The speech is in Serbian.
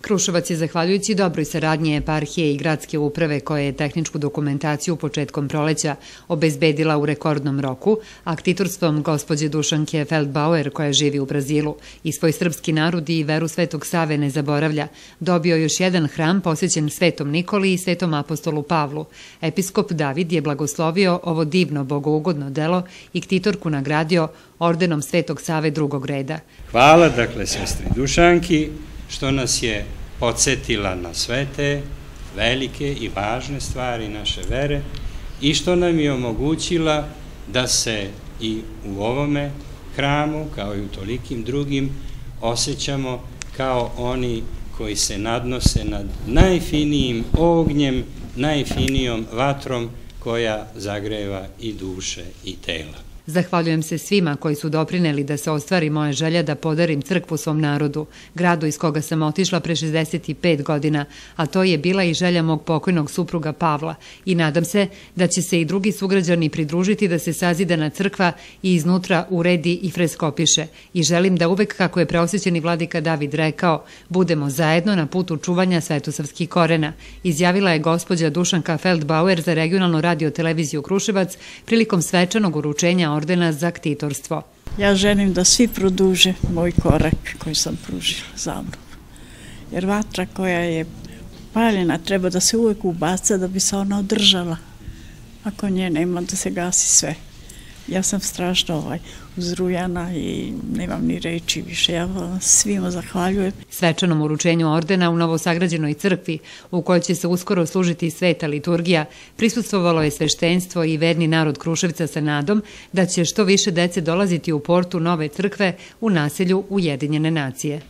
Kruševac je, zahvaljujući dobroj saradnji eparhije i gradske uprave koja je tehničku dokumentaciju početkom proleća obezbedila u rekordnom roku, aktitorstvom gospođe Dušanke Feldbauer koja živi u Brazilu i svoj srpski narod i veru Svetog Save ne zaboravlja, dobio još jedan hram posvećen Svetom Nikoli i Svetom apostolu Pavlu. Episkop David je blagoslovio ovo divno bogougodno delo i ktitorku nagradio ordenom Svetog Save drugog reda. Hvala, sestri Dušanki, što nas je podsjetila na sve te velike i važne stvari naše vere i što nam je omogućila da se i u ovome hramu, kao i u tolikim drugim, osjećamo kao oni koji se nadnose nad najfinijim ognjem, najfinijom vatrom koja zagreva i duše i tela. Zahvaljujem se svima koji su doprineli da se ostvari moja želja da podarim crkvu svom narodu, gradu iz koga sam otišla pre 65 godina, a to je bila i želja mog pokojnog supruga Pavla i nadam se da će se i drugi sugrađani pridružiti da se sazidana crkva i iznutra uredi i freskopiše i želim da uvek, kako je preosvećeni vladika David rekao, budemo zajedno na putu čuvanja svetosavskih korena, izjavila je gospođa Dušanka Feldbauer za regionalnu radio-televiziju Kruševac prilikom svečanog uručenja ordena za ktitorstvo. Ja želim da svi produže moj korak koji sam pružila za mnom. Jer vatra koja je paljena treba da se uvek ubaca da bi se ona održala. Ako nje nema, da se gasi sve. Ja sam strašno uzrujana i nemam ni reči više. Ja vam svima zahvaljujem. Svečanom uručenju ordena u novosagrađenoj crkvi, u kojoj će se uskoro služiti sveta liturgija, prisustvovalo je sveštenstvo i verni narod Kruševca sa nadom da će što više dece dolaziti u portu nove crkve u naselju Ujedinjene nacije.